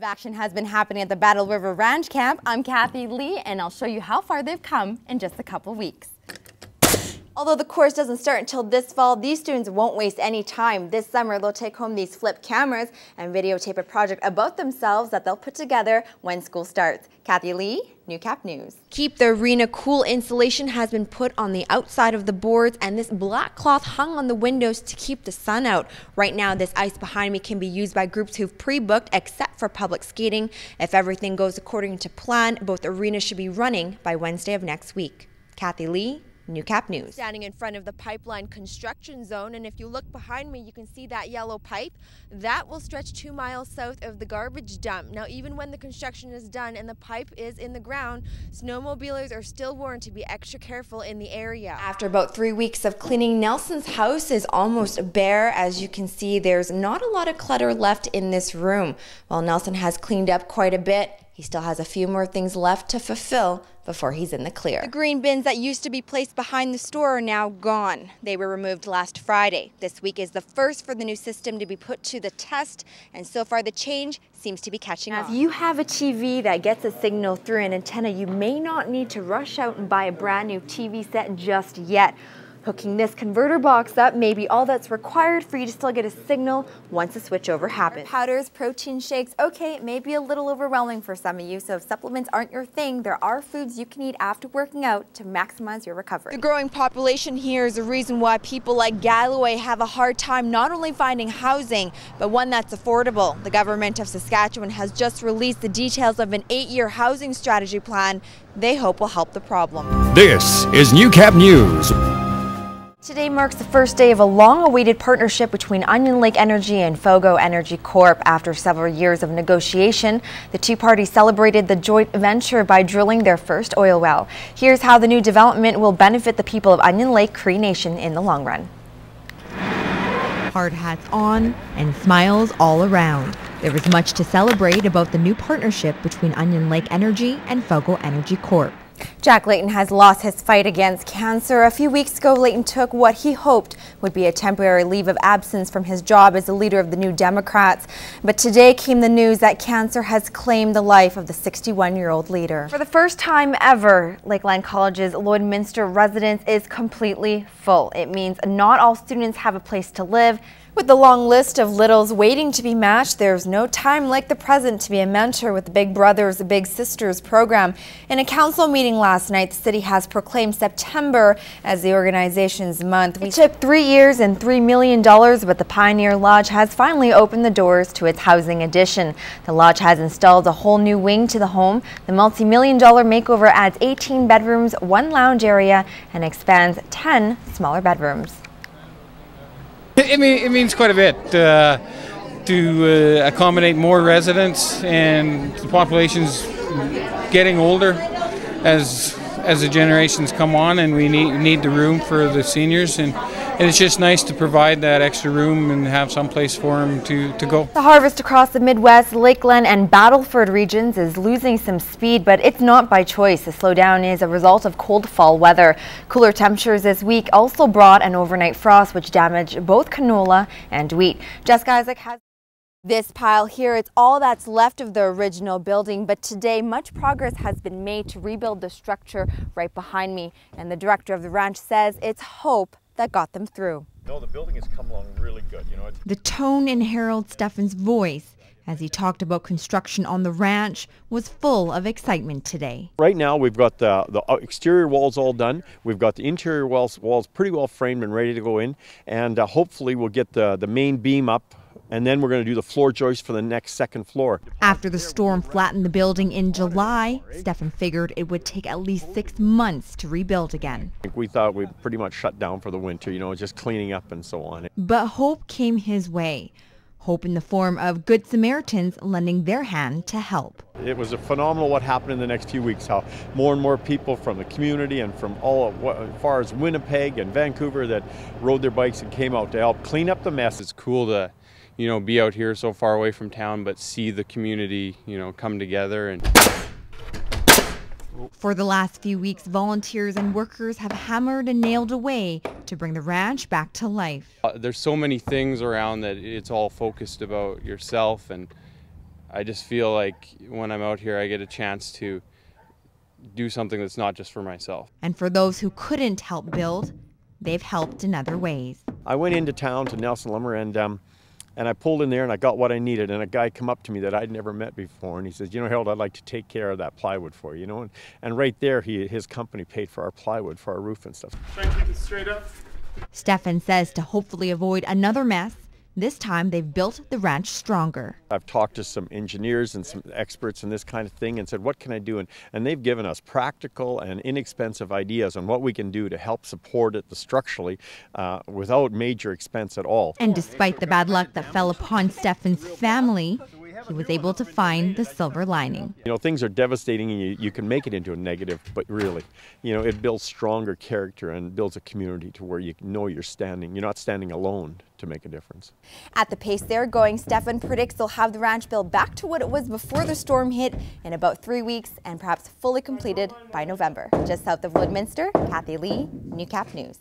of action has been happening at the Battle River Ranch Camp. I'm Kathy Lee, and I'll show you how far they've come in just a couple weeks. Although the course doesn't start until this fall, these students won't waste any time. This summer, they'll take home these flip cameras and videotape a project about themselves that they'll put together when school starts. Kathy Lee, Newcap News. Keep the Arena Cool installation has been put on the outside of the boards, and this black cloth hung on the windows to keep the sun out. Right now, this ice behind me can be used by groups who've pre-booked except for public skating. If everything goes according to plan, both arenas should be running by Wednesday of next week. Kathy Lee, Newcap News. Standing in front of the pipeline construction zone, and if you look behind me, you can see that yellow pipe. That will stretch 2 miles south of the garbage dump. Now, even when the construction is done and the pipe is in the ground, snowmobilers are still warned to be extra careful in the area. After about 3 weeks of cleaning, Nelson's house is almost bare. As you can see, there's not a lot of clutter left in this room. While Nelson has cleaned up quite a bit, he still has a few more things left to fulfill before he's in the clear. The green bins that used to be placed behind the store are now gone. They were removed last Friday. This week is the first for the new system to be put to the test, and so far the change seems to be catching on. If you have a TV that gets a signal through an antenna, you may not need to rush out and buy a brand new TV set just yet. Hooking this converter box up may be all that's required for you to still get a signal once the switchover happens. Powders, protein shakes, okay, it may be a little overwhelming for some of you, so if supplements aren't your thing, there are foods you can eat after working out to maximize your recovery. The growing population here is a reason why people like Galloway have a hard time not only finding housing, but one that's affordable. The government of Saskatchewan has just released the details of an 8-year housing strategy plan they hope will help the problem. This is Newcap News. Today marks the first day of a long-awaited partnership between Onion Lake Energy and Fogo Energy Corp. After several years of negotiation, the two parties celebrated the joint venture by drilling their first oil well. Here's how the new development will benefit the people of Onion Lake Cree Nation in the long run. Hard hats on and smiles all around. There was much to celebrate about the new partnership between Onion Lake Energy and Fogo Energy Corp. Jack Layton has lost his fight against cancer. A few weeks ago, Layton took what he hoped would be a temporary leave of absence from his job as the leader of the New Democrats. But today came the news that cancer has claimed the life of the 61-year-old leader. For the first time ever, Lakeland College's Lloydminster residence is completely full. It means not all students have a place to live. With the long list of littles waiting to be matched, there's no time like the present to be a mentor with the Big Brothers Big Sisters program. In a council meeting last night, the city has proclaimed September as the organization's month. It took 3 years and $3 million, but the Pioneer Lodge has finally opened the doors to its housing addition. The lodge has installed a whole new wing to the home. The multi-million-dollar makeover adds 18 bedrooms, 1 lounge area, and expands 10 smaller bedrooms. It means quite a bit to accommodate more residents, and the population's getting older as the generations come on, and we need the room for the seniors, and it's just nice to provide that extra room and have some place for them to go. The harvest across the Midwest, Lakeland and Battleford regions is losing some speed, but it's not by choice. The slowdown is a result of cold fall weather. Cooler temperatures this week also brought an overnight frost, which damaged both canola and wheat. Jessica Isaac has this pile here. It's all that's left of the original building, but today much progress has been made to rebuild the structure right behind me, and the director of the ranch says it's hope that got them through. No, the building has come along really good. You know, the tone in Harold Steffen's voice as he talked about construction on the ranch was full of excitement today. Right now we've got the exterior walls all done. We've got the interior walls pretty well framed and ready to go in, and hopefully we'll get the main beam up, and then we're going to do the floor joist for the second floor. After the storm flattened the building in July, Steffen figured it would take at least 6 months to rebuild again. We thought we'd pretty much shut down for the winter, you know, just cleaning up and so on. But hope came his way. Hope in the form of Good Samaritans lending their hand to help. It was phenomenal what happened in the next few weeks, how more and more people from the community and from as far as Winnipeg and Vancouver that rode their bikes and came out to help clean up the mess. It's cool to, you know, be out here so far away from town, but see the community, you know, come together. And for the last few weeks, volunteers and workers have hammered and nailed away to bring the ranch back to life. There's so many things around that it's all focused about yourself, and I just feel like when I'm out here, I get a chance to do something that's not just for myself. And for those who couldn't help build, they've helped in other ways. I went into town to Nelson Lumber and I pulled in there and I got what I needed, and a guy come up to me that I'd never met before, and he says, you know, Harold, I'd like to take care of that plywood for you, you know, and right there his company paid for our plywood for our roof and stuff. Try and keep it straight up. Stefan says to hopefully avoid another mess, this time they've built the ranch stronger. I've talked to some engineers and some experts in this kind of thing and said, what can I do? And they've given us practical and inexpensive ideas on what we can do to help support it structurally without major expense at all. And despite the bad luck that fell upon Stefan's family, he was able to find the silver lining. You know, things are devastating and you can make it into a negative, but really, you know, it builds stronger character and builds a community to where you know you're not standing alone to make a difference. At the pace they're going, Stefan predicts they'll have the ranch built back to what it was before the storm hit in about 3 weeks and perhaps fully completed by November. Just south of Woodminster, Kathy Lee, Newcap News.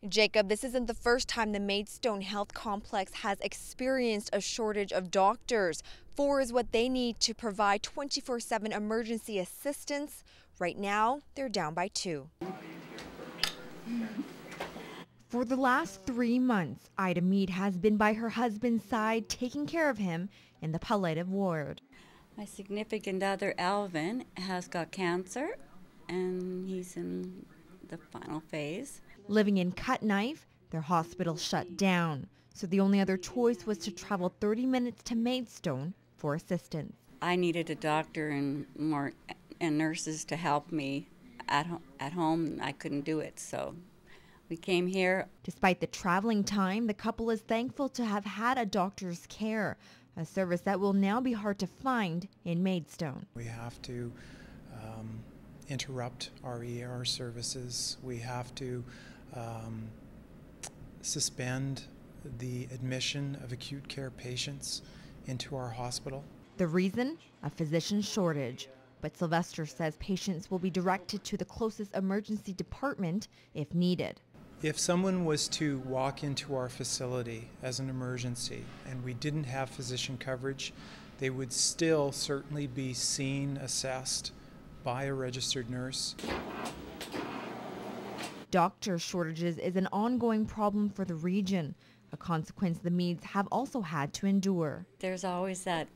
Jacob, this isn't the first time the Maidstone Health Complex has experienced a shortage of doctors. 4 is what they need to provide 24/7 emergency assistance. Right now, they're down by 2. For the last 3 months, Ida Mead has been by her husband's side taking care of him in the palliative ward. My significant other, Alvin, has got cancer and he's in the final phase. Living in Cut Knife, their hospital shut down, so the only other choice was to travel 30 minutes to Maidstone for assistance. I needed a doctor and nurses to help me at home. I couldn't do it, so we came here. Despite the traveling time, the couple is thankful to have had a doctor's care, a service that will now be hard to find in Maidstone. We have to interrupt our ER services. We have to suspend the admission of acute care patients into our hospital. The reason? A physician shortage. But Sylvester says patients will be directed to the closest emergency department if needed. If someone was to walk into our facility as an emergency and we didn't have physician coverage, they would still certainly be seen, assessed by a registered nurse. Doctor shortages is an ongoing problem for the region, a consequence the Meads have also had to endure. There's always that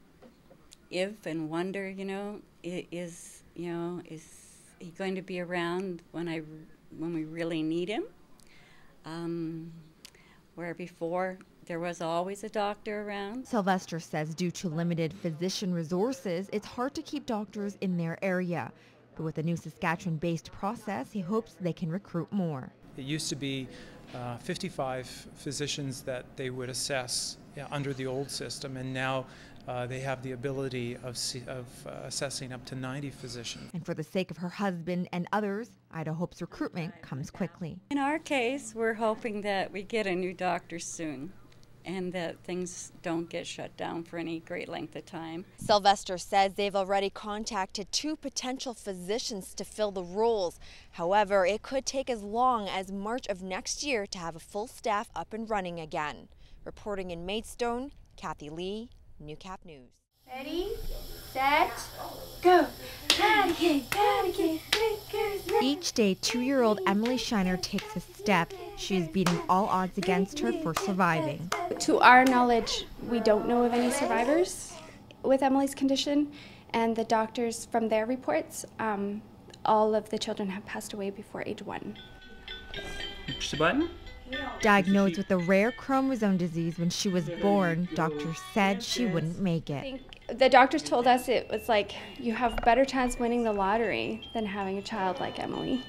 if and wonder, you know, is he going to be around when we really need him? Where before there was always a doctor around. Sylvester says due to limited physician resources, it's hard to keep doctors in their area. But with a new Saskatchewan-based process, he hopes they can recruit more. It used to be 55 physicians that they would assess under the old system, and now they have the ability of assessing up to 90 physicians. And for the sake of her husband and others, Ida hopes recruitment comes quickly. In our case, we're hoping that we get a new doctor soon and that things don't get shut down for any great length of time. Sylvester says they've already contacted 2 potential physicians to fill the roles. However, it could take as long as March of next year to have a full staff up and running again. Reporting in Maidstone, Kathy Lee, Newcap News. Ready, set, go. Each day, 2-year-old Emily Shiner takes a step. She is beating all odds against her for surviving. To our knowledge, we don't know of any survivors with Emily's condition, and the doctors, from their reports, all of the children have passed away before age 1. Push the button. Diagnosed with a rare chromosome disease when she was born, doctors said she wouldn't make it. The doctors told us it was like, you have a better chance winning the lottery than having a child like Emily.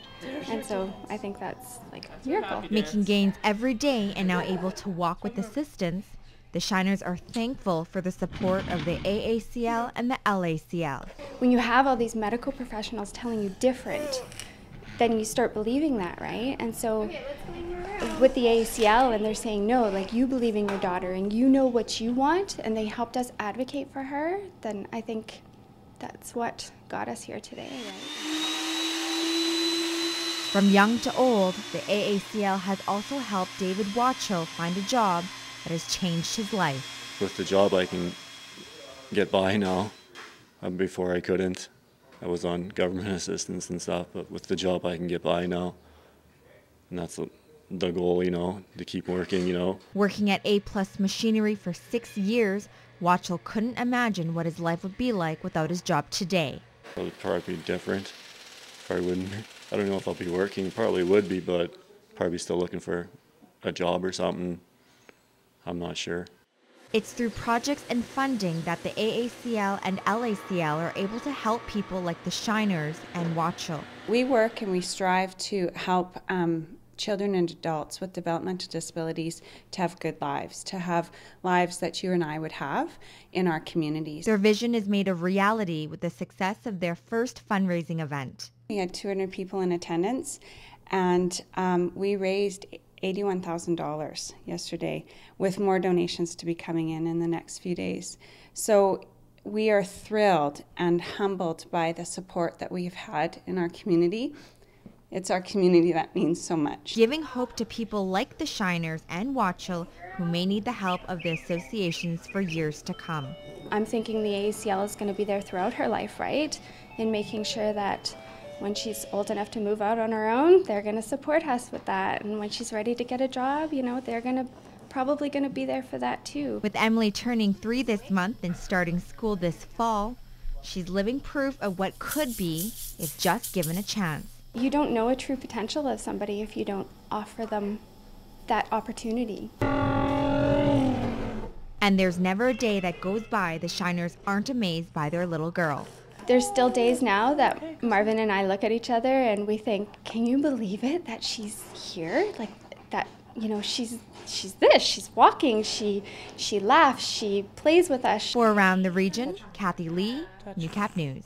And so I think that's like a miracle. Making gains every day and now able to walk with assistance, the Shiners are thankful for the support of the AACL and the LACL. When you have all these medical professionals telling you different, then you start believing that, right? And so with the AACL, and they're saying, no, like, you believe in your daughter and you know what you want, and they helped us advocate for her, then I think that's what got us here today, right? From young to old, the AACL has also helped David Wacho find a job that has changed his life. With the job, I can get by now. Before I couldn't. I was on government assistance and stuff, but with the job I can get by now. And that's the goal, you know, to keep working, you know. Working at A+ Machinery for 6 years, Watchell couldn't imagine what his life would be like without his job today. It would probably be different. Probably wouldn't. I don't know if I'll be working. Probably would be, but probably still looking for a job or something. I'm not sure. It's through projects and funding that the AACL and LACL are able to help people like the Shiners and Watchell. We work and we strive to help children and adults with developmental disabilities to have good lives, to have lives that you and I would have in our communities. Their vision is made a reality with the success of their first fundraising event. We had 200 people in attendance, and we raised $81,000 yesterday, with more donations to be coming in the next few days. So we are thrilled and humbled by the support that we've had in our community. It's our community that means so much. Giving hope to people like the Shiners and Watchell who may need the help of the associations for years to come. I'm thinking the AACL is going to be there throughout her life, right? In making sure that when she's old enough to move out on her own, they're going to support us with that. And when she's ready to get a job, you know, they're probably going to be there for that too. With Emily turning 3 this month and starting school this fall, she's living proof of what could be if just given a chance. You don't know a true potential of somebody if you don't offer them that opportunity. And there's never a day that goes by the Shiners aren't amazed by their little girl. There's still days now that Marvin and I look at each other and we think, can you believe it that she's here? Like that, you know, she's this, she's walking, she laughs, she plays with us. For Around the Region, Kathy Lee, Newcap News.